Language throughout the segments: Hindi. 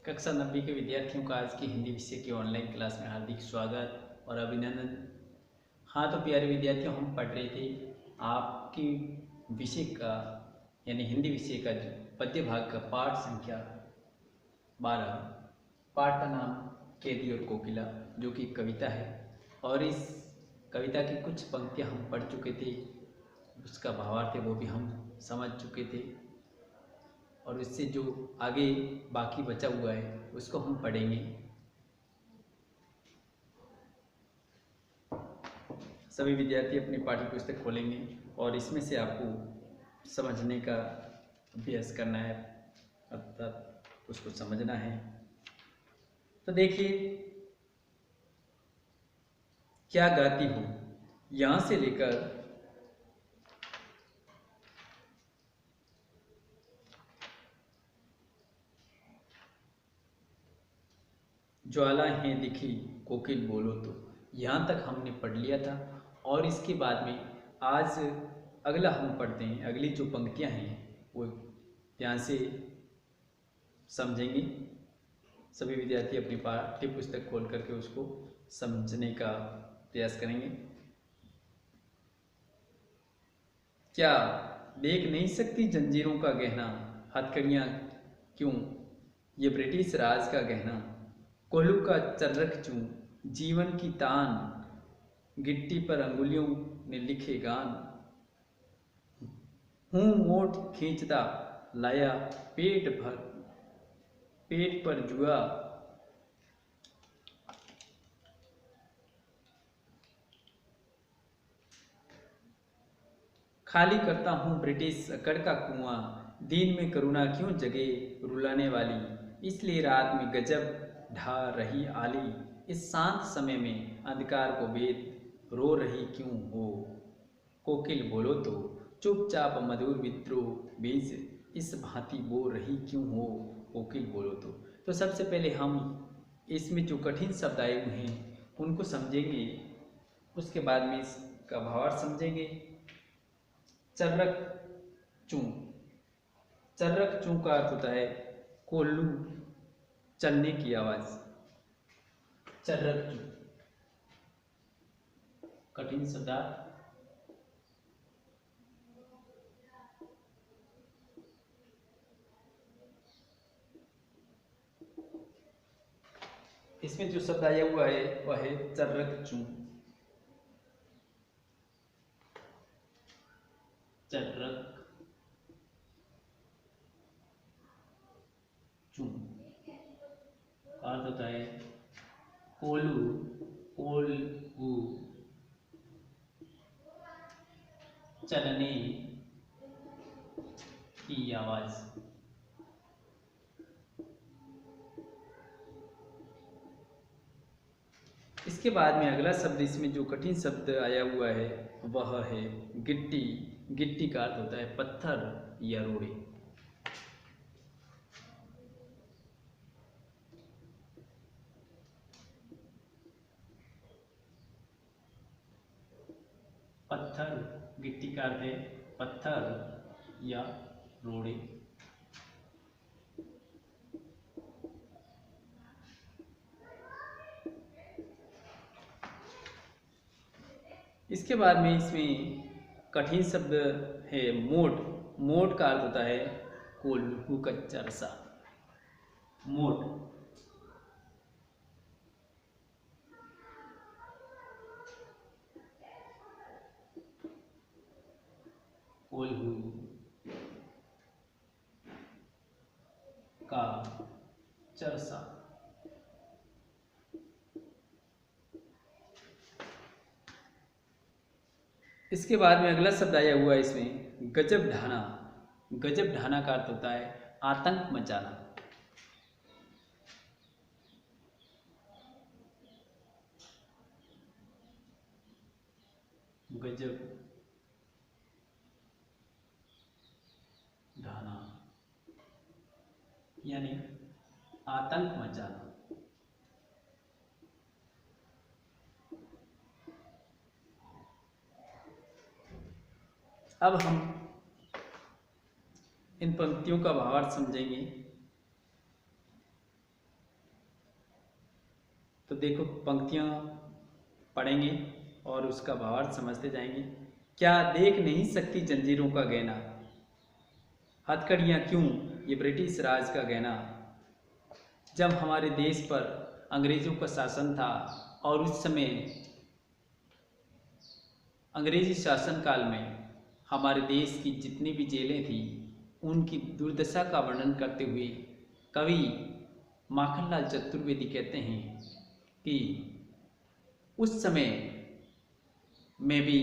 कक्षा 9वीं के विद्यार्थियों का आज की हिंदी विषय की ऑनलाइन क्लास में हार्दिक स्वागत और अभिनंदन। हाँ, तो प्यारे विद्यार्थियों, हम पढ़ रहे थे आपकी विषय का यानी हिंदी विषय का जो पद्य भाग का पाठ संख्या 12। पाठ का नाम कैदी और कोकिला, जो कि कविता है। और इस कविता की कुछ पंक्तियाँ हम पढ़ चुके थे, उसका भावार्थ है वो भी हम समझ चुके थे। और इससे जो आगे बाकी बचा हुआ है उसको हम पढ़ेंगे। सभी विद्यार्थी अपनी पाठ्य पुस्तक खोलेंगे और इसमें से आपको समझने का अभ्यास करना है, अर्थात उसको समझना है। तो देखिए, क्या गाती हूँ यहाँ से लेकर ज्वाला है दिखी कोकिल बोलो, तो यहाँ तक हमने पढ़ लिया था। और इसके बाद में आज अगला हम पढ़ते हैं। अगली जो पंक्तियाँ हैं वो ध्यान से समझेंगे। सभी विद्यार्थी अपनी पाठ्य पुस्तक खोल करके उसको समझने का प्रयास करेंगे। क्या देख नहीं सकती जंजीरों का गहना, हथकड़ियाँ क्यों ये ब्रिटिश राज का गहना, कोल्हू का चर्रक चूं जीवन की तान, गिट्टी पर अंगुलियों ने लिखे गान, हूँ मोट खींचता लाया पेट पर जुआ, खाली करता हूँ ब्रिटिश अकड़ का कुआं, दिन में करुणा क्यों जगे रुलाने वाली, इसलिए रात में गजब ढा रही आली, इस शांत समय में अंधकार को वेद रो रही क्यों हो, कोकिल बोलो तो चुपचाप मधुर विद्रोह बीज इस भांति बो रही क्यों हो, कोकिल बोलो तो सबसे पहले हम इसमें जो कठिन शब्द आए हुए हैं उनको समझेंगे, उसके बाद में इसका भावार्थ समझेंगे। चर्रक चूं, चर्रक चूं का अर्थ होता है कोल्लू चलने की आवाज। चर्रक चूं कठिन शब्द। इसमें जो शब्द आया हुआ है वह है चर्रक चूं। चर्रक चूं अर्थ होता है कोल्हू कोल्हू चलने की आवाज। इसके बाद में अगला शब्द, इसमें जो कठिन शब्द आया हुआ है वह है गिट्टी। गिट्टी का अर्थ होता है पत्थर या रोड़े। पत्थर, गिट्टी का अर्थ है पत्थर या रोड़े। इसके बाद में इसमें कठिन शब्द है मोट। मोट का अर्थ होता है कोल्हू का चरसा। मोट, कोल्हू का चरसा। इसके बाद में अगला शब्द आया हुआ है इसमें गजब ढाना। गजब ढाना का अर्थ होता है आतंक मचाना। गजब ढाना यानी आतंक मचाना। अब हम इन पंक्तियों का भावार्थ समझेंगे। देखो पंक्तियाँ पढ़ेंगे और उसका भावार्थ समझते जाएंगे। क्या देख नहीं सकती जंजीरों का गहना, हथकड़ियाँ क्यों ये ब्रिटिश राज का गहना। जब हमारे देश पर अंग्रेज़ों का शासन था और उस समय अंग्रेजी शासन काल में हमारे देश की जितनी भी जेलें थी उनकी दुर्दशा का वर्णन करते हुए कवि माखनलाल चतुर्वेदी कहते हैं कि उस समय मैं भी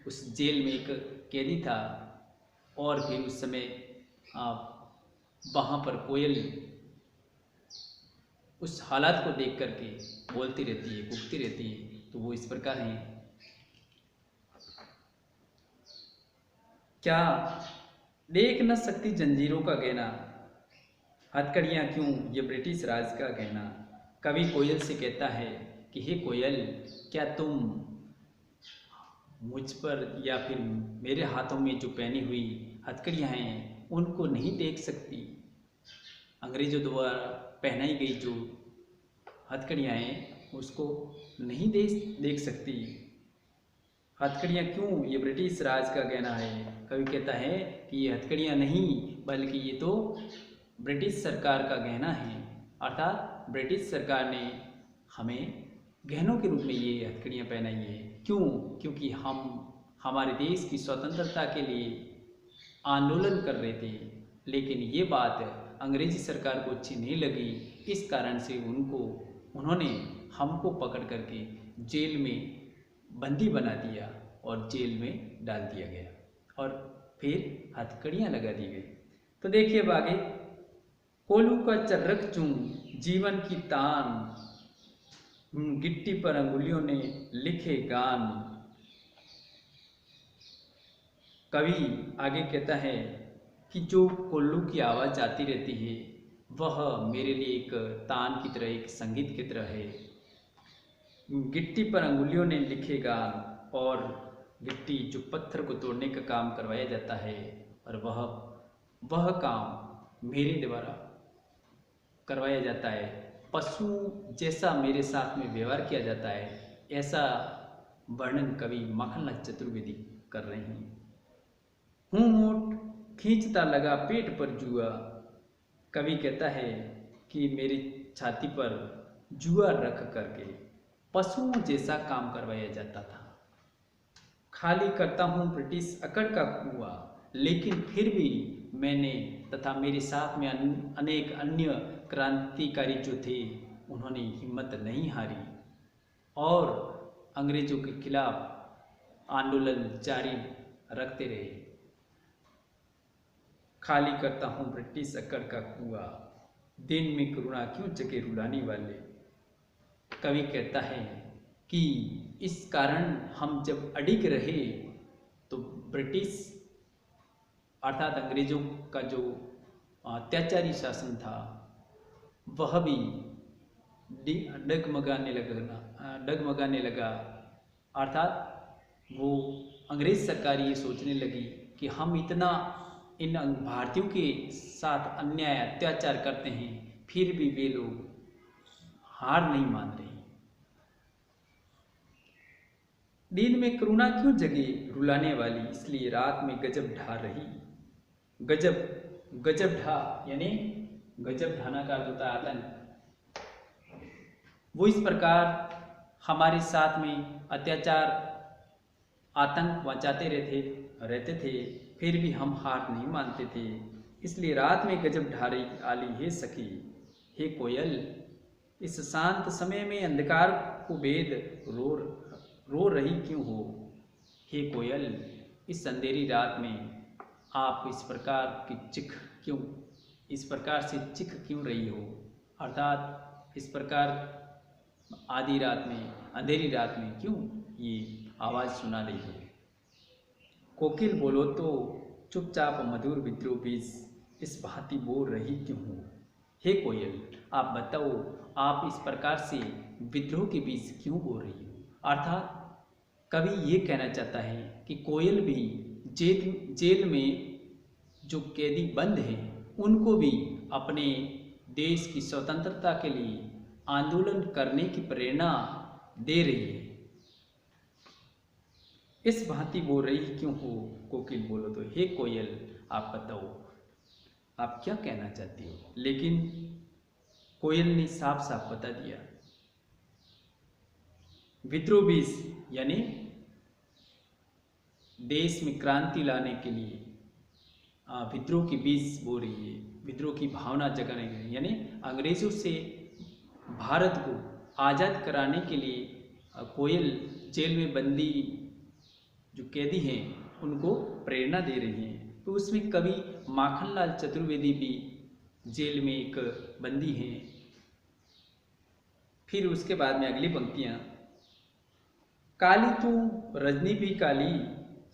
उस जेल में एक कैदी था और फिर उस समय वहाँ पर कोयल उस हालात को देख करके बोलती रहती है, कूकती रहती है। तो वो इस प्रकार हैं। क्या देख न सकती जंजीरों का गहना, हथकड़ियाँ क्यों ये ब्रिटिश राज का गहना। कवि कोयल से कहता है कि हे कोयल, क्या तुम मुझ पर या फिर मेरे हाथों में जो पहनी हुई हथकड़ियाँ हैं उनको नहीं देख सकती। अंग्रेजों द्वारा पहनाई गई जो हथकड़ियाँ हैं उसको नहीं देख सकती। हथकड़ियाँ क्यों ये ब्रिटिश राज का गहना है। कवि कहता है कि ये हथकड़ियाँ नहीं बल्कि ये तो ब्रिटिश सरकार का गहना है, अर्थात ब्रिटिश सरकार ने हमें गहनों के रूप में ये हथकड़ियाँ पहनाई है। क्यों? क्योंकि हम हमारे देश की स्वतंत्रता के लिए आंदोलन कर रहे थे, लेकिन ये बात अंग्रेजी सरकार को अच्छी नहीं लगी। इस कारण से उन्होंने हमको पकड़ करके जेल में बंदी बना दिया और जेल में डाल दिया गया और फिर हथकड़ियाँ लगा दी गई। तो देखिए अब आगे, कोलू का चर्रक चूम जीवन की तान, गिट्टी पर अंगुलियों ने लिखे गान। कवि आगे कहता है कि जो कोल्लू की आवाज़ आती रहती है वह मेरे लिए एक तान की तरह, एक संगीत की तरह है। गिट्टी पर अंगुलियों ने लिखे गान, और गिट्टी जो पत्थर को तोड़ने का काम करवाया जाता है और वह काम मेरे द्वारा करवाया जाता है। पशु जैसा मेरे साथ में व्यवहार किया जाता है, ऐसा वर्णन कवि माखनलाल चतुर्वेदी कर रहे हैं। हूँ मोट खींचता लगा पेट पर जुआ। कवि कहता है कि मेरी छाती पर जुआ रख करके पशुओं जैसा काम करवाया जाता था। खाली करता हूँ ब्रिटिश अकड़ का कुआं, लेकिन फिर भी मैंने तथा मेरे साथ में अनेक अन्य क्रांतिकारी जो थे उन्होंने हिम्मत नहीं हारी और अंग्रेजों के खिलाफ आंदोलन जारी रखते रहे। खाली करता हूँ ब्रिटिश अकड़ का कुआं, दिन में करुणा क्यों जगे रुलाने वाले। कवि कहता है कि इस कारण हम जब अडिग रहे तो ब्रिटिश अर्थात अंग्रेजों का जो अत्याचारी शासन था वह भी डगमगाने लगा। अर्थात वो अंग्रेज सरकार ये सोचने लगी कि हम इतना इन भारतीयों के साथ अन्याय अत्याचार करते हैं फिर भी वे लोग हार नहीं मान रहे। दिन में करुणा क्यों जगे रुलाने वाली, इसलिए रात में गजब ढा रही। गजब ढा यानी गजब ढाना का अर्थ होता है आतंक। वो इस प्रकार हमारे साथ में अत्याचार आतंक मचाते रहते थे फिर भी हम हार नहीं मानते थे। इसलिए रात में गजब ढा रही आली हे सखी। हे कोयल, इस शांत समय में अंधकार को भेद रो रही क्यों हो। हे कोयल, इस अंधेरी रात में आप इस प्रकार से चिख क्यों रही हो। अर्थात इस प्रकार आधी रात में, अंधेरी रात में क्यों ये आवाज़ सुना रही हो। कोकिल बोलो तो चुपचाप मधुर विद्रोह बीज इस भांति बोल रही क्यों हो। हे कोयल, आप बताओ आप इस प्रकार से विद्रोह के बीच क्यों बोल रही हो। अर्थात कवि ये कहना चाहता है कि कोयल भी जेल में जो कैदी बंद हैं उनको भी अपने देश की स्वतंत्रता के लिए आंदोलन करने की प्रेरणा दे रही है। इस भांति बोल रही क्यों हो कोकिल बोलो तो, हे कोयल आप बताओ आप क्या कहना चाहती हो। लेकिन कोयल ने साफ साफ बता दिया। विद्रोह बीज यानी देश में क्रांति लाने के लिए विद्रोह की बीज बो रही है, विद्रोह की भावना जगाने के लिए, यानी अंग्रेजों से भारत को आज़ाद कराने के लिए कोयल जेल में बंदी जो कैदी हैं उनको प्रेरणा दे रही हैं। तो उसमें कवि माखनलाल चतुर्वेदी भी जेल में एक बंदी हैं। फिर उसके बाद में अगली पंक्तियाँ, काली तू रजनी भी काली,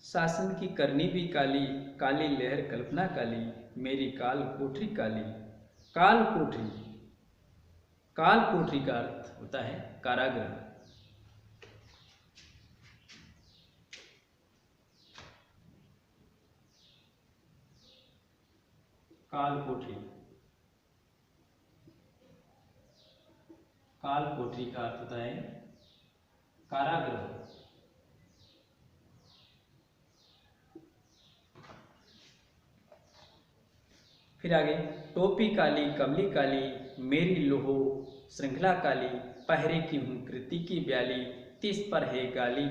शासन की करनी भी काली, काली लहर कल्पना काली, मेरी काल कोठरी काली। काल कोठरी, काल कोठरी का अर्थ होता है कारागृह। काल कोठरी, काल कोठरी का अर्थ होता है कारागृह। फिर आगे, टोपी काली कमली काली, मेरी लोहो श्रृंखला काली, पहरे की हूँ कृति की ब्याली, तिस पर है गाली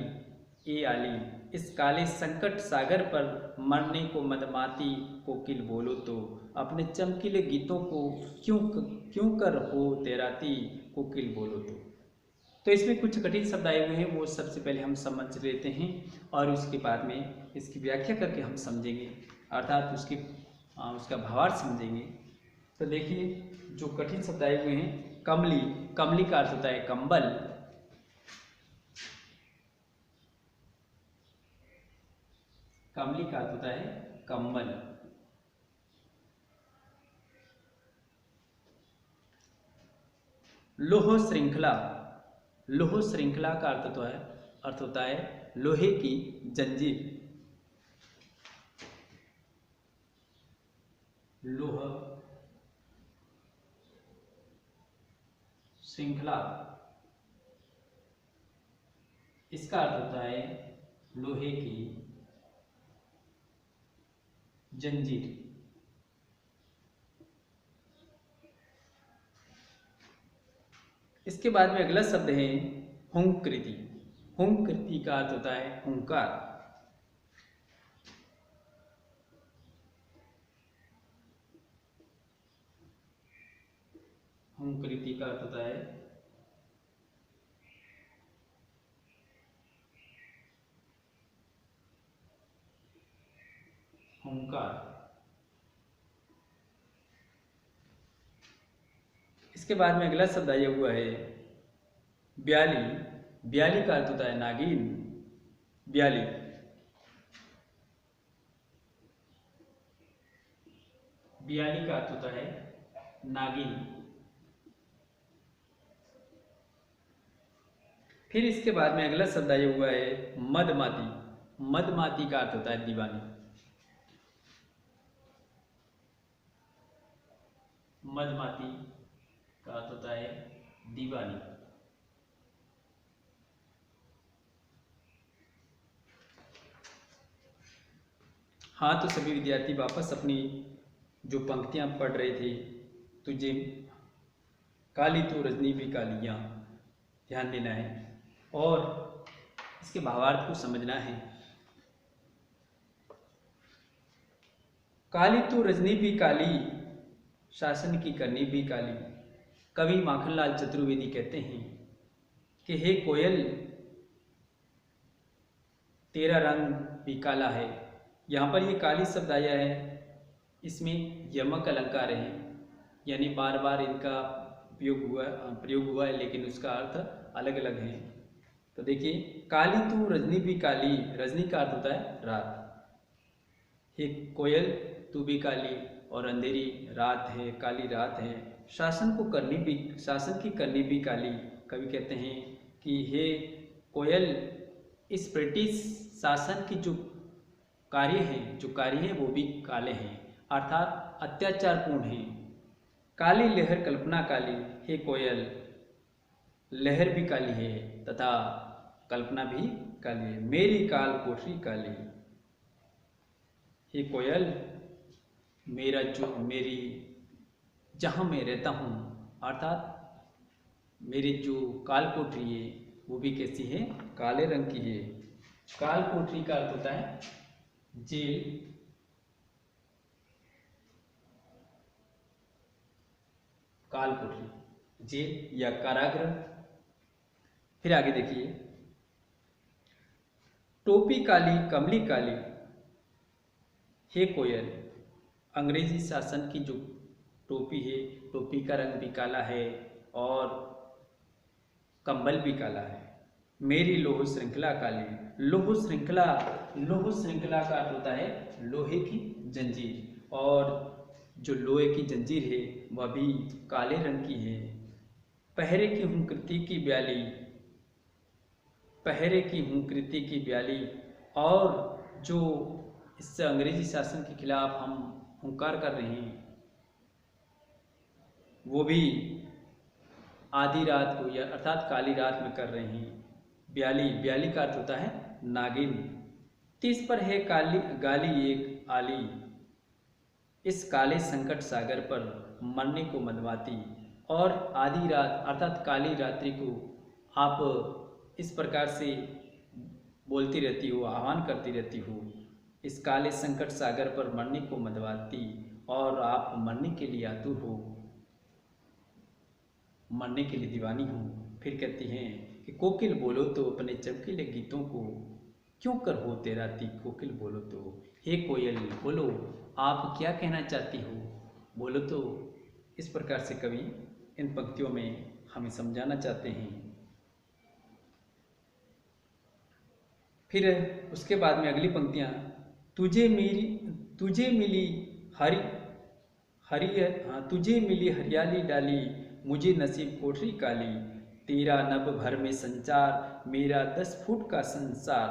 ए आली। इस काले संकट सागर पर मरने को मदमाती कोकिल बोलो तो, अपने चमकीले गीतों को क्यों कर हो तैराती कोकिल बोलो तो इसमें कुछ कठिन शब्द आए हुए हैं, वो सबसे पहले हम समझ लेते हैं और उसके बाद में इसकी व्याख्या करके हम समझेंगे, अर्थात उसका भावार्थ समझेंगे। तो देखिए जो कठिन शब्द आए हुए हैं, कमली, कमली का अर्थ होता है कंबल। कमली का अर्थ होता है कंबल। लोह श्रृंखला, लोह श्रृंखला का अर्थ होता है लोहे की जंजीर। लोह श्रृंखला, इसका अर्थ होता है लोहे की जंजीर। इसके बाद में अगला शब्द है हुंकृति। हुंकृति का अर्थ होता है हुंकार। हुंकृति का अर्थ होता है हुंकार। इसके बाद में अगला शब्द आया हुआ है ब्याली। ब्याली का अर्थ होता है नागिन। ब्याली, ब्याली का अर्थ होता है नागिन। फिर इसके बाद में अगला शब्द आया हुआ है मदमाती। मदमाती का अर्थ होता है दीवानी। मदमाती का अर्थ होता है दीवानी। हाँ, तो सभी विद्यार्थी वापस अपनी जो पंक्तियां पढ़ रहे थे, तुझे काली तो रजनी भी कालियाँ ध्यान देना है और इसके भावार्थ को समझना है। काली तो रजनी भी काली, शासन की करनी भी काली। कवि माखनलाल चतुर्वेदी कहते हैं कि हे कोयल तेरा रंग भी काला है। यहाँ पर ये काली शब्द आया है, इसमें यमक अलंकार है, यानी बार बार इनका प्रयोग हुआ है लेकिन उसका अर्थ अलग अलग है। तो देखिए, काली तू रजनी भी काली, रजनी का अर्थ होता है रात। हे कोयल तू भी काली और अंधेरी रात है, काली रात है। शासन की करनी भी काली। कवि कहते हैं कि हे कोयल, इस ब्रिटिश शासन की जो कार्य हैं वो भी काले हैं, अर्थात अत्याचारपूर्ण हैं। काली लहर कल्पना काली, हे कोयल लहर भी काली है तथा कल्पना भी काली है। मेरी काल कोठरी काली, हे कोयल मेरी जहाँ मैं रहता हूँ, अर्थात मेरी जो काल कोठरी है वो भी कैसी है, काले रंग की है। काल कोठरी का अर्थ होता है जेल, काल कोठरी जेल या कारागृह। फिर आगे देखिए, टोपी काली कमली काली, हे कोयल अंग्रेजी शासन की जो टोपी है, टोपी का रंग भी काला है और कंबल भी काला है। मेरी लोह श्रृंखला काली, लोह श्रृंखला का अर्थ होता है लोहे की जंजीर, और जो लोहे की जंजीर है वह भी काले रंग की है। पहरे की हूँ कृति की ब्याली, पहरे की हूँ कृति की ब्याली, और जो इससे अंग्रेजी शासन के खिलाफ हम हुंकार कर रहे हैं वो भी आधी रात को या अर्थात काली रात में कर रहे हैं। ब्याली का अर्थ होता है नागिन। तीस पर है काली गाली एक आली, इस काले संकट सागर पर मरने को मनवाती। और आधी रात अर्थात काली रात्रि को आप इस प्रकार से बोलती रहती हो, आह्वान करती रहती हो, इस काले संकट सागर पर मरने को मनवाती, और आप मरने के लिए आतुर हो, मरने के लिए दीवानी हो। फिर कहती हैं कि कोकिल बोलो तो अपने चमकीले गीतों को क्यों कर हो तेरा ती, कोकिल बोलो तो, हे कोयल बोलो आप क्या कहना चाहती हो, बोलो तो। इस प्रकार से कवि इन पंक्तियों में हमें समझाना चाहते हैं। फिर उसके बाद में अगली पंक्तियाँ, तुझे मिली तुझे मिली हरियाली डाली, मुझे नसीब कोठरी काली, तेरा नभ भर में संचार, मेरा 10 फुट का संसार,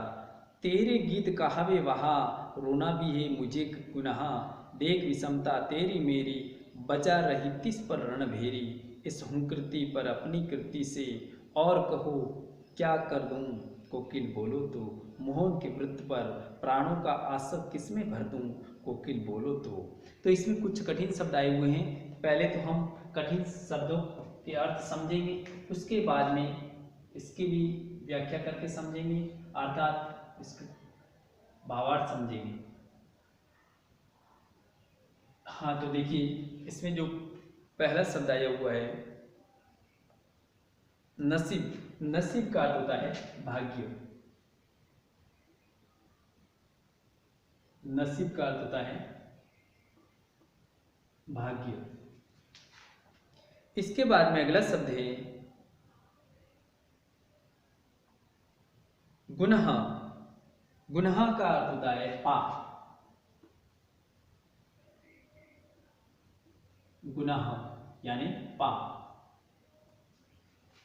तेरे गीत कहावे वहाँ, रोना भी है मुझे गुनाह, देख विषमता तेरी मेरी, बचा रही तिस पर रणभेरी, इस हुंकृति पर अपनी कृति से, और कहो क्या कर दूं, कोकिल बोलो तो, मोहन के वृत्त पर प्राणों का आसव किसमें भर दूं, कोकिल बोलो तो इसमें कुछ कठिन शब्द आए हुए हैं। पहले तो हम कठिन शब्दों के अर्थ समझेंगे, उसके बाद में इसकी भी व्याख्या करके समझेंगे, अर्थात इसका भावार्थ समझेंगे। हाँ तो देखिए, इसमें जो पहला शब्द आया हुआ है नसीब, नसीब का अर्थ होता है भाग्य, नसीब का अर्थ होता है भाग्य। इसके बाद में अगला शब्द है गुनहा, गुनहा का अर्थ होता है पाप, गुनाह यानी पाप।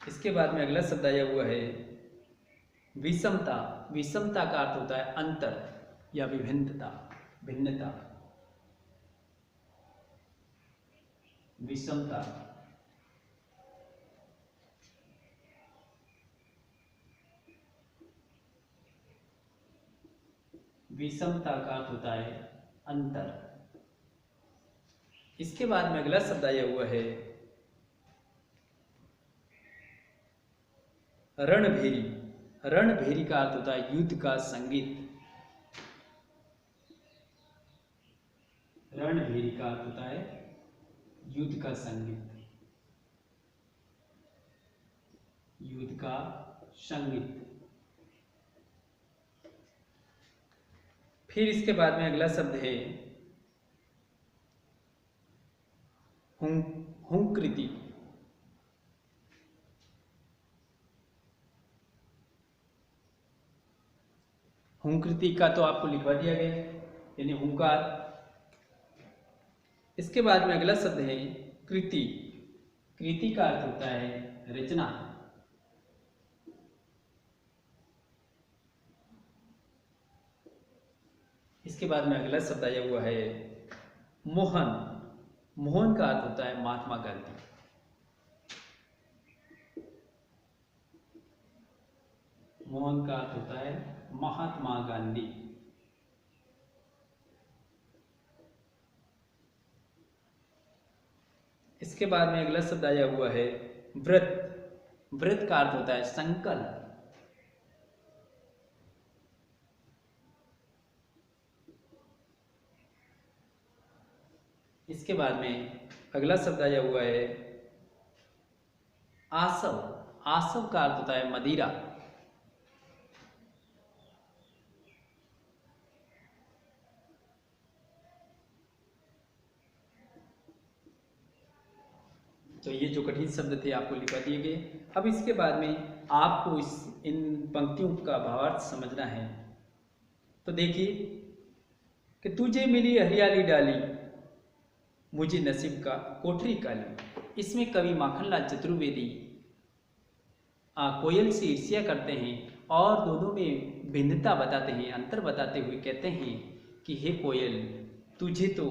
इसके बाद में अगला शब्द आया हुआ है विषमता, विषमता का अर्थ होता है अंतर या विभिन्नता, भिन्नता, विषमता। विषमता का अर्थ होता है अंतर। इसके बाद में अगला शब्द आया हुआ है रणभेरी, रणभेरी का अर्थ होता है युद्ध का संगीत, रणभेरी का अर्थ होता है युद्ध का संगीत, युद्ध का संगीत। फिर इसके बाद में अगला शब्द है हुंकृति, हुंकृति का तो आपको लिखवा दिया गया यानी हुंकार। इसके बाद में अगला शब्द है कृति, कृति का अर्थ होता है रचना, इसके बाद में अगला शब्द आया हुआ है मोहन, मोहन का अर्थ होता है महात्मा गांधी। मोहन का अर्थ होता है महात्मा गांधी। इसके बाद में अगला शब्द आया हुआ है व्रत। व्रत का अर्थ होता है संकल्प। इसके बाद में अगला शब्द आया हुआ है आसव। आसव का अर्थ होता है मदिरा। तो ये जो कठिन शब्द थे आपको लिखवा दिए गए। अब इसके बाद में आपको इन पंक्तियों का भावार्थ समझना है। तो देखिए कि तुझे मिली हरियाली डाली, मुझे नसीब का कोठरी काली। इसमें कवि माखनलाल चतुर्वेदी कोयल से ईर्ष्या करते हैं और दोनों में भिन्नता बताते हैं, अंतर बताते हुए कहते हैं कि हे कोयल, तुझे तो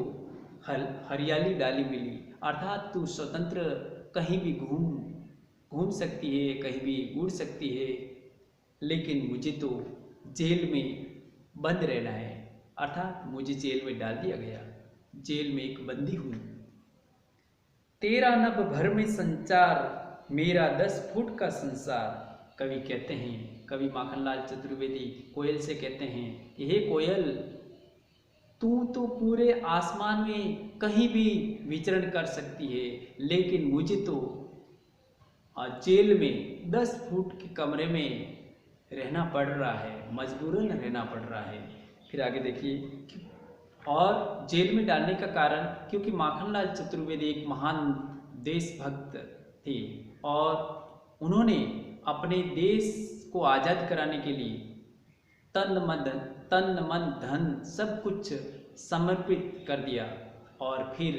हरियाली डाली मिली, अर्थात तू स्वतंत्र कहीं भी घूम सकती है, कहीं भी उड़ सकती है, लेकिन मुझे तो जेल में बंद रहना है, अर्थात मुझे जेल में डाल दिया गया, जेल में एक बंदी हूँ। तेरा नभ भर में संचार, मेरा 10 फुट का संसार। कवि कहते हैं, कवि माखनलाल चतुर्वेदी कोयल से कहते हैं कि हे कोयल, तू तो पूरे आसमान में कहीं भी विचरण कर सकती है, लेकिन मुझे तो जेल में 10 फुट के कमरे में रहना पड़ रहा है, मजबूरन रहना पड़ रहा है। फिर आगे देखिए, और जेल में डालने का कारण क्योंकि माखनलाल चतुर्वेदी एक महान देशभक्त थे और उन्होंने अपने देश को आज़ाद कराने के लिए तन मन धन सब कुछ समर्पित कर दिया। और फिर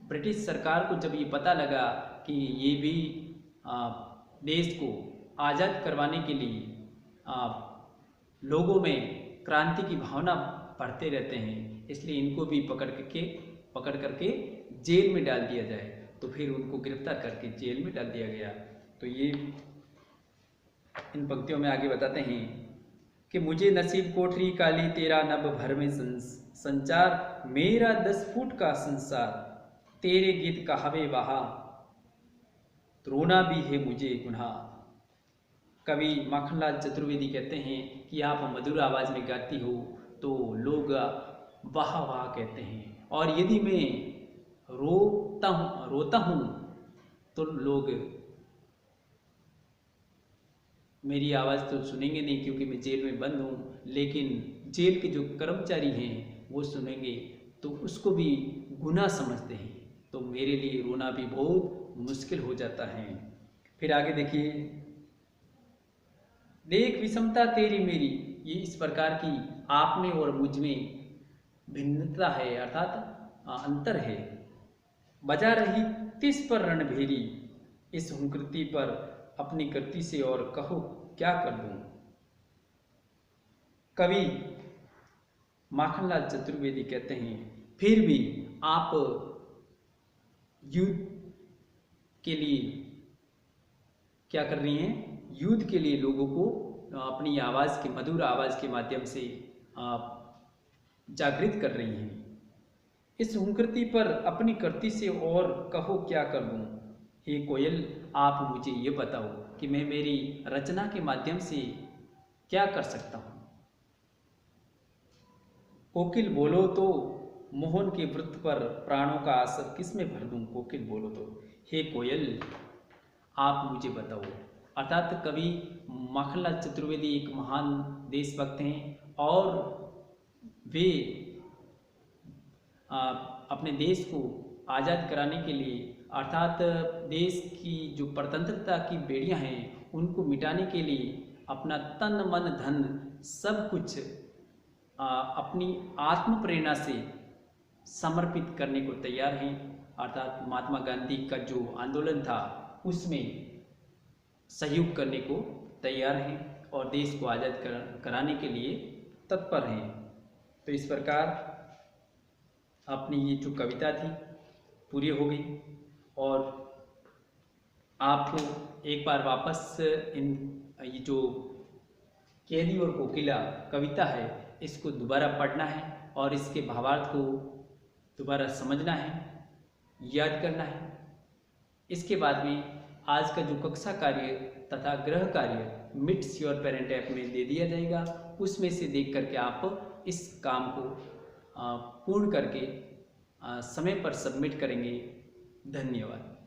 ब्रिटिश सरकार को जब ये पता लगा कि ये भी देश को आज़ाद करवाने के लिए लोगों में क्रांति की भावना बढ़ते रहते हैं, इसलिए इनको भी पकड़ करके जेल में डाल दिया जाए। तो फिर उनको गिरफ्तार करके जेल में डाल दिया गया। तो ये इन पंक्तियों में आगे बताते हैं कि मुझे नसीब कोठरी काली, तेरा नभ भर में संचार, मेरा 10 फुट का संसार, तेरे गीत कहावे वहा, रोना भी है मुझे गुनाह। कवि माखनलाल चतुर्वेदी कहते हैं कि आप मधुर आवाज में गाती हो तो लोग वाह वाह कहते हैं, और यदि मैं रोता हूँ तो लोग मेरी आवाज़ तो सुनेंगे नहीं क्योंकि मैं जेल में बंद हूँ, लेकिन जेल के जो कर्मचारी हैं वो सुनेंगे तो उसको भी गुनाह समझते हैं, तो मेरे लिए रोना भी बहुत मुश्किल हो जाता है। फिर आगे देखिए, देख विषमता तेरी मेरी, ये इस प्रकार की आप में और मुझ में भिन्नता है, अर्थात अंतर है। बजा रही तिस पर रणभेरी, इस हुंकृति पर अपनी कृति से और कहो क्या कर दूं। कवि माखनलाल चतुर्वेदी कहते हैं फिर भी आप युद्ध के लिए क्या कर रही हैं, युद्ध के लिए लोगों को अपनी आवाज़ के मधुर आवाज़ के माध्यम से आप जागृत कर रही हैं। इस हुंकृति पर अपनी कृति से और कहो क्या कर दूं। हे कोयल, आप मुझे ये बताओ कि मैं मेरी रचना के माध्यम से क्या कर सकता हूँ। कोकिल बोलो तो मोहन के वृत्त पर प्राणों का आसर किस में भर दूं। कोकिल बोलो तो, हे कोयल आप मुझे बताओ। अर्थात कवि माखनलाल चतुर्वेदी एक महान देशभक्त हैं और वे अपने देश को आज़ाद कराने के लिए, अर्थात देश की जो स्वतंत्रता की बेड़ियां हैं उनको मिटाने के लिए अपना तन मन धन सब कुछ अपनी आत्म प्रेरणा से समर्पित करने को तैयार हैं। अर्थात महात्मा गांधी का जो आंदोलन था उसमें सहयोग करने को तैयार हैं और देश को आज़ाद कराने के लिए तत्पर हैं। तो इस प्रकार अपनी ये जो कविता थी पूरी हो गई और आपको एक बार वापस ये जो केली और कोकिला कविता है, इसको दोबारा पढ़ना है और इसके भावार्थ को दोबारा समझना है, याद करना है। इसके बाद में आज का जो कक्षा कार्य तथा गृह कार्य मिट्स योर पेरेंट ऐप में दे दिया जाएगा, उसमें से देख करके आप इस काम को पूर्ण करके समय पर सबमिट करेंगे। धन्यवाद।